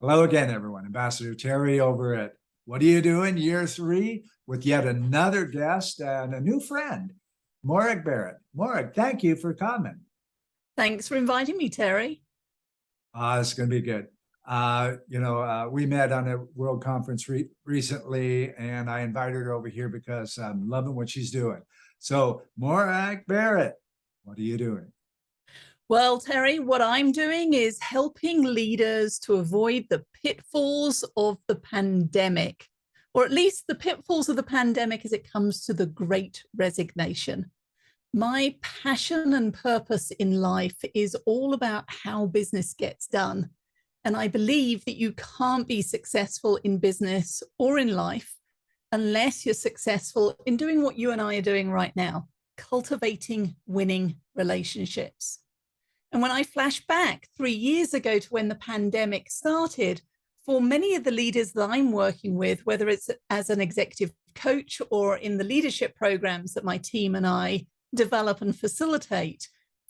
Hello again, everyone. Ambassador Terry over at What Are You Doing? Year 3 with yet another guest and a new friend, Morag Barrett. Morag, thank you for coming. Thanks for inviting me, Terry. It's going to be good. We met on a world conference recently, and I invited her over here because I'm loving what she's doing. So, Morag Barrett, what are you doing? Well, Terry, what I'm doing is helping leaders to avoid the pitfalls of the pandemic, or at least the pitfalls of the pandemic as it comes to the great resignation. My passion and purpose in life is all about how business gets done. And I believe that you can't be successful in business or in life unless you're successful in doing what you and I are doing right now, cultivating winning relationships. And when I flash back 3 years ago to when the pandemic started, for many of the leaders that I'm working with, whether it's as an executive coach or in the leadership programs that my team and I develop and facilitate,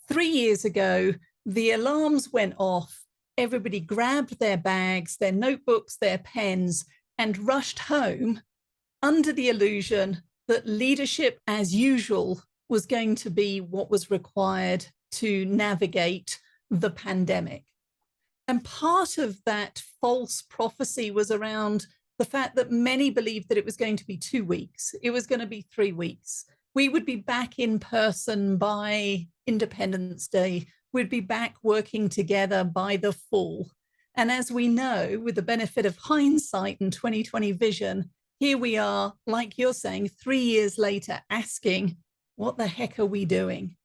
3 years ago, the alarms went off. Everybody grabbed their bags, their notebooks, their pens, and rushed home under the illusion that leadership as usual was going to be what was required to navigate the pandemic. And part of that false prophecy was around the fact that many believed that it was going to be 2 weeks. It was going to be 3 weeks. We would be back in person by Independence Day. We'd be back working together by the fall. And as we know, with the benefit of hindsight and 2020 vision, here we are, like you're saying, 3 years later, asking, what the heck are we doing?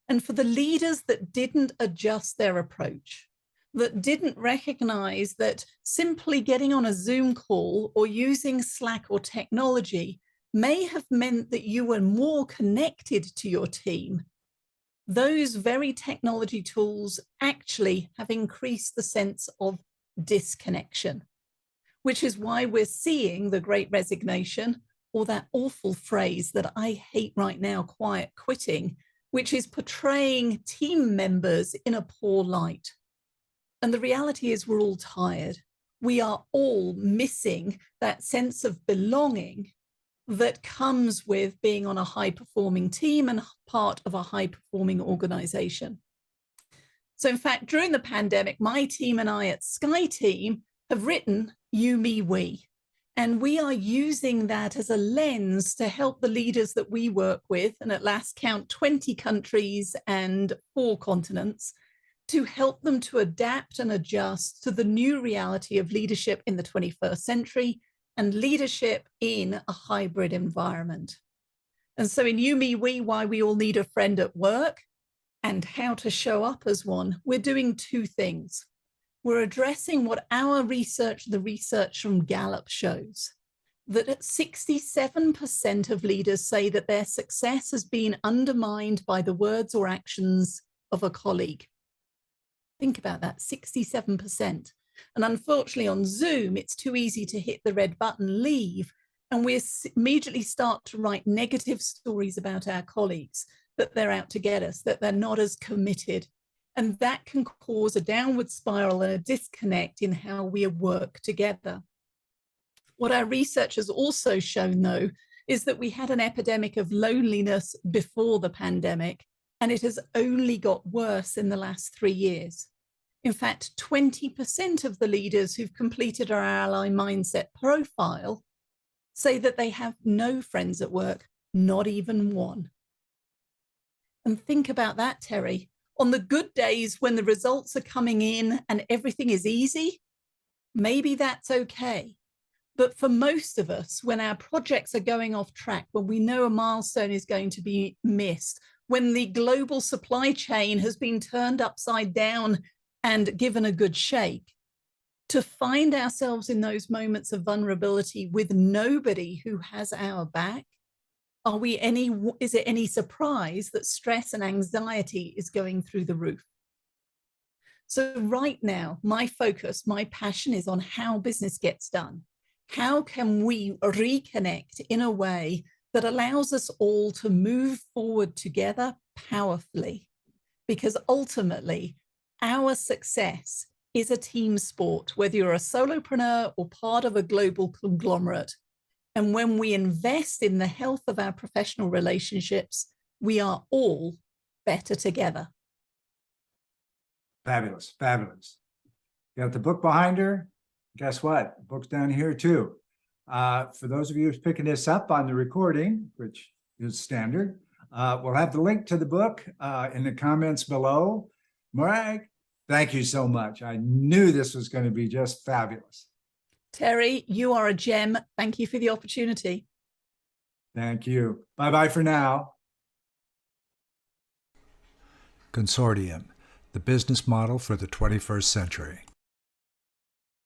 And for the leaders that didn't adjust their approach, that didn't recognize that simply getting on a Zoom call or using Slack or technology may have meant that you were more connected to your team, those very technology tools actually have increased the sense of disconnection, which is why we're seeing the great resignation, or that awful phrase that I hate right now, quiet quitting, which is portraying team members in a poor light. And the reality is we're all tired. We are all missing that sense of belonging that comes with being on a high-performing team and part of a high-performing organization. So in fact, during the pandemic, my team and I at Sky Team have written You, Me, We. And we are using that as a lens to help the leaders that we work with, and at last count 20 countries and 4 continents, to help them to adapt and adjust to the new reality of leadership in the 21st century and leadership in a hybrid environment. And so in You, Me, We, why we all need a friend at work and how to show up as one, we're doing 2 things. We're addressing what our research, the research from Gallup shows, that 67% of leaders say that their success has been undermined by the words or actions of a colleague. Think about that, 67%. And unfortunately on Zoom, it's too easy to hit the red button, leave, and we immediately start to write negative stories about our colleagues, that they're out to get us, that they're not as committed. And that can cause a downward spiral and a disconnect in how we work together. What our research has also shown, though, is that we had an epidemic of loneliness before the pandemic, and it has only got worse in the last 3 years. In fact, 20% of the leaders who've completed our ally mindset profile say that they have no friends at work, not even one. And think about that, Terry. On the good days when the results are coming in and everything is easy, maybe that's okay. But for most of us, when our projects are going off track, when we know a milestone is going to be missed, when the global supply chain has been turned upside down and given a good shake, to find ourselves in those moments of vulnerability with nobody who has our back, is it any surprise that stress and anxiety is going through the roof? So right now, my focus, my passion is on how business gets done. How can we reconnect in a way that allows us all to move forward together powerfully? Because ultimately, our success is a team sport, whether you're a solopreneur or part of a global conglomerate. And when we invest in the health of our professional relationships, we are all better together. Fabulous, fabulous. Got the book behind her. Guess what? The book's down here too. For those of you who's picking this up on the recording, which is standard, we'll have the link to the book in the comments below. Morag, thank you so much. I knew this was going to be just fabulous. Terry, you are a gem. Thank you for the opportunity. Thank you. Bye-bye for now. Consortium, the business model for the 21st century.